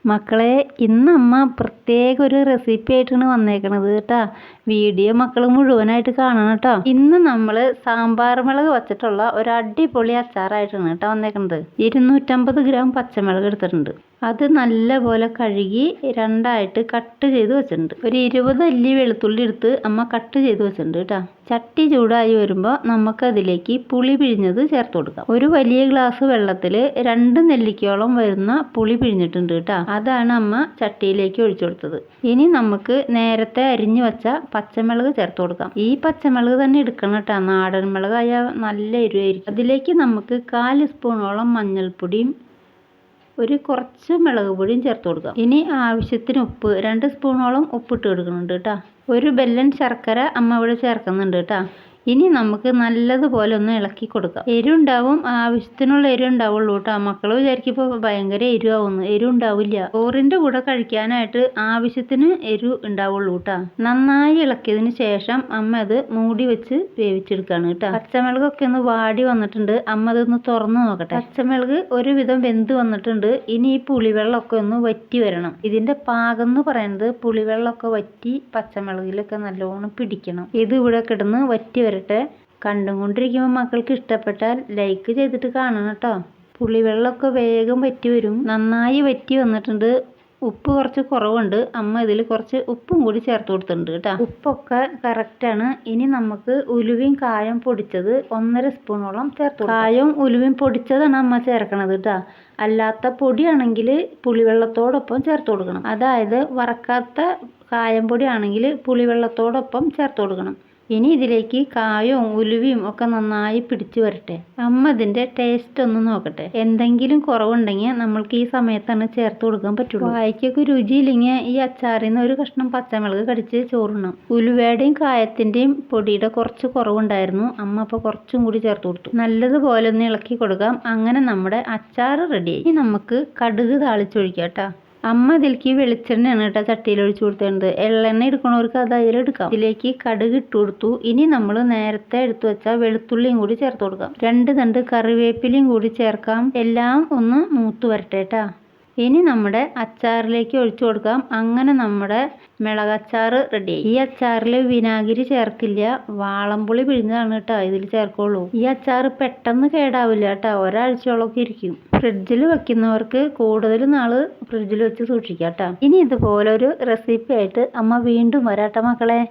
മക്കളെ, ഇന്ന് അമ്മ പ്രത്യേക ഒരു റെസിപ്പി ആയിട്ടാണ് വന്നേക്കണത് കേട്ടാ. വീഡിയോ മക്കൾ മുഴുവനായിട്ട് കാണണം കേട്ടോ. ഇന്ന് നമ്മൾ സാമ്പാർ മുളക് വച്ചിട്ടുള്ള ഒരു അടിപൊളി അച്ചാറായിട്ടാണ് കേട്ടോ വന്നേക്കണത്. 250 ഗ്രാം പച്ചമുളക് എടുത്തിട്ടുണ്ട്. അത് നല്ലപോലെ കഴുകി രണ്ടായിട്ട് കട്ട് ചെയ്ത് വെച്ചിട്ടുണ്ട്. ഒരു 20 അല്ലി വെളുത്തുള്ളി എടുത്ത് അമ്മ കട്ട് ചെയ്ത് വെച്ചിട്ടുണ്ട് കേട്ടോ. ചട്ടി ചൂടായി വരുമ്പോൾ നമുക്കതിലേക്ക് പുളി പിഴിഞ്ഞത് ചേർത്ത് കൊടുക്കാം. ഒരു വലിയ ഗ്ലാസ് വെള്ളത്തിൽ 2 നെല്ലിക്കയോളം വരുന്ന പുളി പിഴിഞ്ഞിട്ടുണ്ട് കേട്ടോ. അതാണ് അമ്മ ചട്ടിയിലേക്ക് ഒഴിച്ചു കൊടുത്തത്. ഇനി നമുക്ക് നേരത്തെ അരിഞ്ഞു വെച്ച പച്ചമുളക് ചേർത്ത് കൊടുക്കാം. ഈ പച്ചമുളക് തന്നെ എടുക്കണം കേട്ടോ. നാടൻ മുളകായ നല്ല എരിവായിരിക്കും. അതിലേക്ക് നമുക്ക് 1/4 സ്പൂണോളം മഞ്ഞൾപ്പൊടിയും ഒരു കുറച്ച് മുളക് പൊടിയും ചേർത്ത് കൊടുക്കാം. ഇനി ആവശ്യത്തിന് ഉപ്പ് 2 സ്പൂണോളം ഉപ്പിട്ട് കൊടുക്കുന്നുണ്ട് കേട്ടോ. ഒരു ബെല്ലൻ ശർക്കര അമ്മ ഇവിടെ ചേർക്കുന്നുണ്ട് കേട്ടോ. ഇനി നമുക്ക് നല്ലതുപോലെ ഒന്ന് ഇളക്കി കൊടുക്കാം. എരിവുണ്ടാവും, ആവശ്യത്തിനുള്ള എരിവുണ്ടാവുള്ളൂ കേട്ടോ. മക്കൾ വിചാരിക്കുമ്പോൾ ഭയങ്കര എരിവാവുന്നു. എരിവുണ്ടാവില്ല. ചോറിൻ്റെ കൂടെ കഴിക്കാനായിട്ട് ആവശ്യത്തിന് എരിവ് ഉണ്ടാവുള്ളൂ കേട്ടോ. നന്നായി ഇളക്കിയതിന് ശേഷം അമ്മ അത് മൂടി വെച്ച് വേവിച്ചെടുക്കുകയാണ് കേട്ടോ. പച്ചമുളകൊക്കെ ഒന്ന് വാടി വന്നിട്ടുണ്ട്. അമ്മ അതൊന്ന് തുറന്ന് നോക്കട്ടെ. പച്ചമുളക് ഒരുവിധം വെന്ത് വന്നിട്ടുണ്ട്. ഇനി ഈ പുളിവെള്ളമൊക്കെ ഒന്ന് വറ്റി വരണം. ഇതിൻ്റെ പാകം എന്ന് പറയുന്നത് പുളിവെള്ളമൊക്കെ വറ്റി പച്ചമുളകിലൊക്കെ നല്ലോണം പിടിക്കണം. ഇത് ഇവിടെ കിടന്ന് വറ്റി വരട്ടെ. കണ്ടുകൊണ്ടിരിക്കുമ്പോൾ മക്കൾക്ക് ഇഷ്ടപ്പെട്ടാൽ ലൈക്ക് ചെയ്തിട്ട് കാണണം കേട്ടോ. പുളിവെള്ളമൊക്കെ വേഗം വറ്റി വരും. നന്നായി വറ്റി വന്നിട്ടുണ്ട്. ഉപ്പ് കുറച്ച് കുറവുണ്ട്. അമ്മ ഇതിൽ കുറച്ച് ഉപ്പും കൂടി ചേർത്ത് കൊടുത്തിട്ടുണ്ട് കേട്ടോ. ഉപ്പൊക്കെ കറക്റ്റാണ്. ഇനി നമുക്ക് ഉലുവയും കായം പൊടിച്ചത് 1.5 സ്പൂണോളം ചേർത്ത് കൊടുക്കാം. കായവും ഉലുവയും പൊടിച്ചതാണ് അമ്മ ചേർക്കണത് കേട്ടോ. അല്ലാത്ത പൊടിയാണെങ്കിൽ പുളിവെള്ളത്തോടൊപ്പം ചേർത്ത് കൊടുക്കണം. അതായത് വറക്കാത്ത കായം പൊടിയാണെങ്കിൽ പുളിവെള്ളത്തോടൊപ്പം ചേർത്ത് കൊടുക്കണം. ഇനി ഇതിലേക്ക് കായവും ഉലുവയും ഒക്കെ നന്നായി പിടിച്ചു വരട്ടെ. അമ്മ ഇതിൻ്റെ ടേസ്റ്റ് ഒന്ന് നോക്കട്ടെ. എന്തെങ്കിലും കുറവുണ്ടെങ്കിൽ നമ്മൾക്ക് ഈ സമയത്താണ് ചേർത്ത് കൊടുക്കാൻ പറ്റുള്ളൂ. വായിക്കൊക്കെ രുചിയില്ലെങ്കിൽ ഈ അച്ചാറിൽ നിന്ന് ഒരു കഷ്ണം പച്ചമുളക് കടിച്ച് ചോറിണം. ഉലുവയുടെയും കായത്തിൻ്റെയും പൊടിയുടെ കുറച്ച് കുറവുണ്ടായിരുന്നു. അമ്മ അപ്പോൾ കുറച്ചും കൂടി ചേർത്ത് കൊടുത്തു. നല്ലതുപോലെ ഒന്ന് ഇളക്കി കൊടുക്കാം. അങ്ങനെ നമ്മുടെ അച്ചാർ റെഡിയായി. ഇനി നമുക്ക് കടുക് താളിച്ചൊഴിക്കാം കേട്ടോ. അമ്മ ഇതിലേക്ക് വെളിച്ചെണ്ണയാണ് കേട്ടോ ചട്ടിയിൽ ഒഴിച്ചു കൊടുത്തിട്ടുണ്ട്. എള്ളെണ്ണ എടുക്കണവർക്ക് അത് അതിലെടുക്കാം. ഇതിലേക്ക് കടുക് ഇട്ട് കൊടുത്തു. ഇനി നമ്മൾ നേരത്തെ എടുത്തു വെച്ചാൽ വെളുത്തുള്ളിയും കൂടി ചേർത്ത് കൊടുക്കാം. 2 തണ്ട് കറിവേപ്പിലയും കൂടി ചേർക്കാം. എല്ലാം ഒന്ന് മൂത്ത് വരട്ടെ കേട്ടോ. ഇനി നമ്മുടെ അച്ചാറിലേക്ക് ഒഴിച്ചു കൊടുക്കാം. അങ്ങനെ നമ്മുടെ മിളകച്ചാറ് റെഡിയായി. ഈ അച്ചാറിൽ വിനാഗിരി ചേർക്കില്ല. വാളംപുളി പിഴിഞ്ഞതാണ് കേട്ടോ ഇതിൽ ചേർക്കുള്ളൂ. ഈ അച്ചാർ പെട്ടെന്ന് കേടാവില്ല കേട്ടോ. ഒരാഴ്ചയോളമൊക്കെ ഇരിക്കും. ഫ്രിഡ്ജിൽ വെക്കുന്നവർക്ക് കൂടുതൽ നാൾ ഫ്രിഡ്ജിൽ വെച്ച് സൂക്ഷിക്കാം കേട്ടോ. ഇനി ഇതുപോലൊരു റെസിപ്പി ആയിട്ട് അമ്മ വീണ്ടും വരാട്ടോ മക്കളെ.